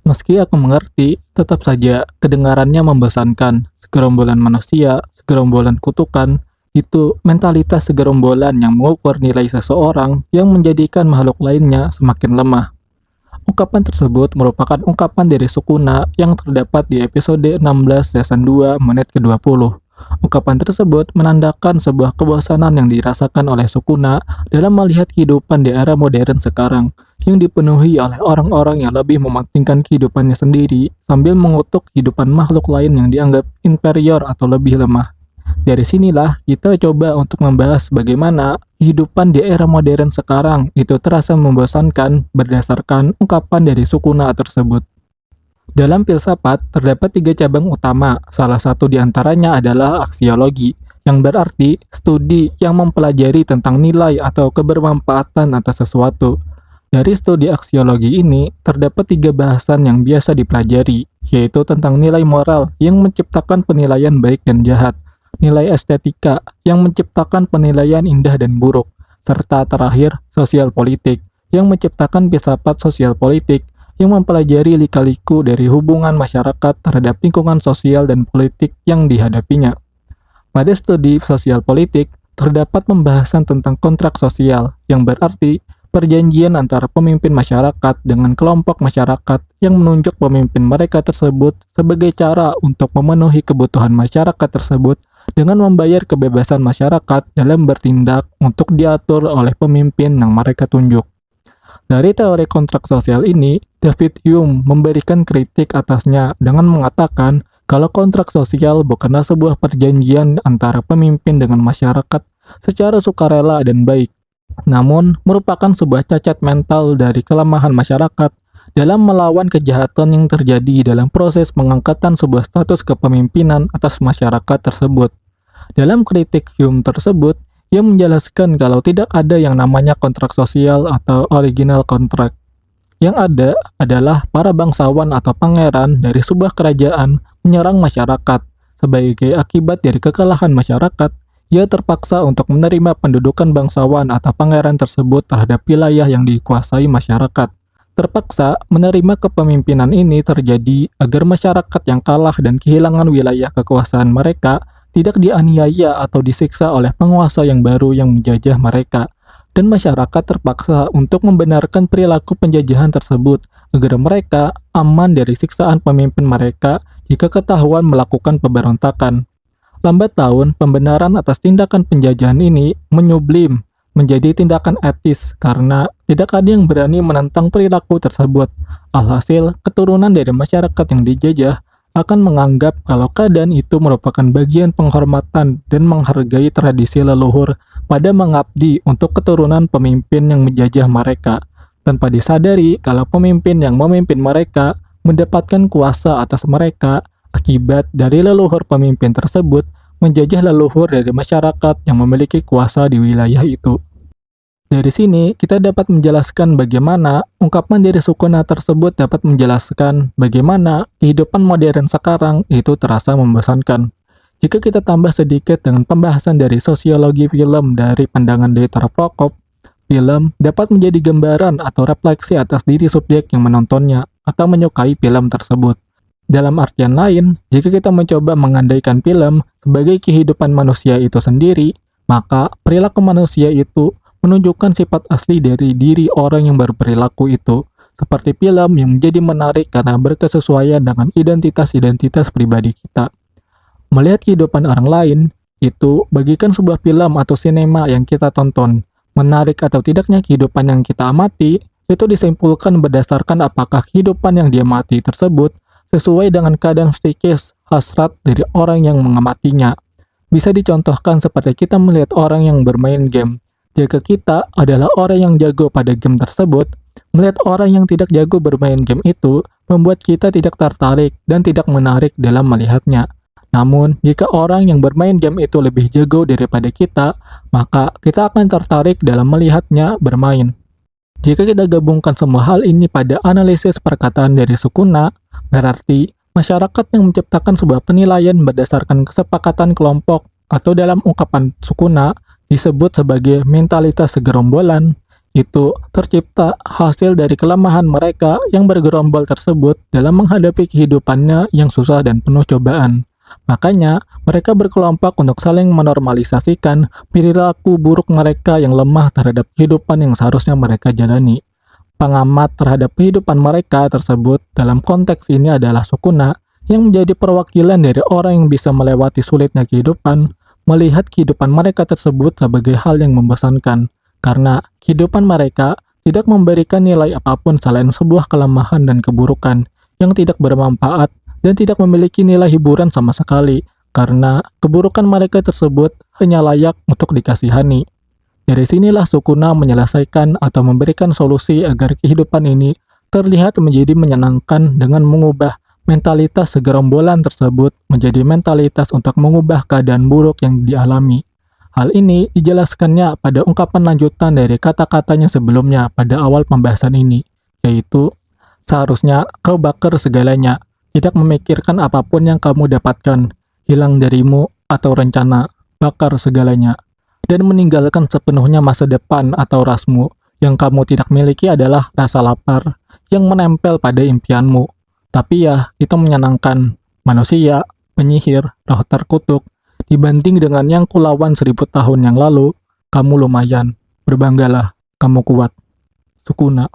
Meski aku mengerti, tetap saja kedengarannya membosankan. Segerombolan manusia, segerombolan kutukan, itu mentalitas segerombolan yang mengukur nilai seseorang yang menjadikan makhluk lainnya semakin lemah. Ungkapan tersebut merupakan ungkapan dari Sukuna yang terdapat di episode 16 season 2 menit ke-20. Ungkapan tersebut menandakan sebuah kebosanan yang dirasakan oleh Sukuna dalam melihat kehidupan di era modern sekarang, yang dipenuhi oleh orang-orang yang lebih mementingkan kehidupannya sendiri sambil mengutuk kehidupan makhluk lain yang dianggap inferior atau lebih lemah. Dari sinilah kita coba untuk membahas bagaimana kehidupan di era modern sekarang itu terasa membosankan berdasarkan ungkapan dari Sukuna tersebut. Dalam filsafat, terdapat 3 cabang utama, salah satu diantaranya adalah aksiologi, yang berarti studi yang mempelajari tentang nilai atau kebermanfaatan atas sesuatu. Dari studi aksiologi ini, terdapat 3 bahasan yang biasa dipelajari, yaitu tentang nilai moral yang menciptakan penilaian baik dan jahat, nilai estetika yang menciptakan penilaian indah dan buruk, serta terakhir, sosial politik yang menciptakan filsafat sosial politik yang mempelajari lika-liku dari hubungan masyarakat terhadap lingkungan sosial dan politik yang dihadapinya. Pada studi sosial politik, terdapat pembahasan tentang kontrak sosial, yang berarti perjanjian antara pemimpin masyarakat dengan kelompok masyarakat yang menunjuk pemimpin mereka tersebut sebagai cara untuk memenuhi kebutuhan masyarakat tersebut dengan membayar kebebasan masyarakat dalam bertindak untuk diatur oleh pemimpin yang mereka tunjuk. Dari teori kontrak sosial ini, David Hume memberikan kritik atasnya dengan mengatakan kalau kontrak sosial bukanlah sebuah perjanjian antara pemimpin dengan masyarakat secara sukarela dan baik, namun merupakan sebuah cacat mental dari kelemahan masyarakat dalam melawan kejahatan yang terjadi dalam proses pengangkatan sebuah status kepemimpinan atas masyarakat tersebut. Dalam kritik Hume tersebut, ia menjelaskan kalau tidak ada yang namanya kontrak sosial atau original contract. Yang ada adalah para bangsawan atau pangeran dari sebuah kerajaan menyerang masyarakat. Sebagai akibat dari kekalahan masyarakat, ia terpaksa untuk menerima pendudukan bangsawan atau pangeran tersebut terhadap wilayah yang dikuasai masyarakat. Terpaksa menerima kepemimpinan ini terjadi agar masyarakat yang kalah dan kehilangan wilayah kekuasaan mereka tidak dianiaya atau disiksa oleh penguasa yang baru yang menjajah mereka, dan masyarakat terpaksa untuk membenarkan perilaku penjajahan tersebut agar mereka aman dari siksaan pemimpin mereka jika ketahuan melakukan pemberontakan. Lambat laun, pembenaran atas tindakan penjajahan ini menyublim menjadi tindakan etis karena tidak ada yang berani menentang perilaku tersebut. Alhasil, keturunan dari masyarakat yang dijajah akan menganggap kalau keadaan itu merupakan bagian penghormatan dan menghargai tradisi leluhur pada mengabdi untuk keturunan pemimpin yang menjajah mereka, tanpa disadari kalau pemimpin yang memimpin mereka mendapatkan kuasa atas mereka akibat dari leluhur pemimpin tersebut menjajah leluhur dari masyarakat yang memiliki kuasa di wilayah itu. Dari sini, kita dapat menjelaskan bagaimana ungkapan dari Sukuna tersebut dapat menjelaskan bagaimana kehidupan modern sekarang itu terasa membosankan. Jika kita tambah sedikit dengan pembahasan dari sosiologi film dari pandangan Dieter Prokop, film dapat menjadi gambaran atau refleksi atas diri subjek yang menontonnya atau menyukai film tersebut. Dalam artian lain, jika kita mencoba mengandaikan film sebagai kehidupan manusia itu sendiri, maka perilaku manusia itu menunjukkan sifat asli dari diri orang yang berperilaku itu, seperti film yang menjadi menarik karena berkesesuaian dengan identitas-identitas pribadi kita. Melihat kehidupan orang lain, itu bagikan sebuah film atau sinema yang kita tonton. Menarik atau tidaknya kehidupan yang kita amati, itu disimpulkan berdasarkan apakah kehidupan yang diamati tersebut sesuai dengan keadaan psikis hasrat dari orang yang mengamatinya. Bisa dicontohkan seperti kita melihat orang yang bermain game. Jika kita adalah orang yang jago pada game tersebut, melihat orang yang tidak jago bermain game itu membuat kita tidak tertarik dan tidak menarik dalam melihatnya. Namun, jika orang yang bermain game itu lebih jago daripada kita, maka kita akan tertarik dalam melihatnya bermain. Jika kita gabungkan semua hal ini pada analisis perkataan dari Sukuna, berarti masyarakat yang menciptakan sebuah penilaian berdasarkan kesepakatan kelompok atau dalam ungkapan Sukuna disebut sebagai mentalitas segerombolan, itu tercipta hasil dari kelemahan mereka yang bergerombol tersebut dalam menghadapi kehidupannya yang susah dan penuh cobaan. Makanya, mereka berkelompok untuk saling menormalisasikan perilaku buruk mereka yang lemah terhadap kehidupan yang seharusnya mereka jalani. Pengamat terhadap kehidupan mereka tersebut dalam konteks ini adalah Sukuna, yang menjadi perwakilan dari orang yang bisa melewati sulitnya kehidupan, melihat kehidupan mereka tersebut sebagai hal yang membosankan, karena kehidupan mereka tidak memberikan nilai apapun selain sebuah kelemahan dan keburukan yang tidak bermanfaat dan tidak memiliki nilai hiburan sama sekali, karena keburukan mereka tersebut hanya layak untuk dikasihani. Dari sinilah Sukuna menyelesaikan atau memberikan solusi agar kehidupan ini terlihat menjadi menyenangkan dengan mengubah mentalitas segerombolan tersebut menjadi mentalitas untuk mengubah keadaan buruk yang dialami. Hal ini dijelaskannya pada ungkapan lanjutan dari kata-katanya sebelumnya pada awal pembahasan ini, yaitu, seharusnya kau bakar segalanya, tidak memikirkan apapun yang kamu dapatkan, hilang darimu atau rencana, bakar segalanya, dan meninggalkan sepenuhnya masa depan atau rasmu. Yang kamu tidak miliki adalah rasa lapar yang menempel pada impianmu. Tapi ya, itu menyenangkan. Manusia, penyihir, roh terkutuk, dibanding dengan yang kulawan 1000 tahun yang lalu, kamu lumayan. Berbanggalah, kamu kuat. Sukuna.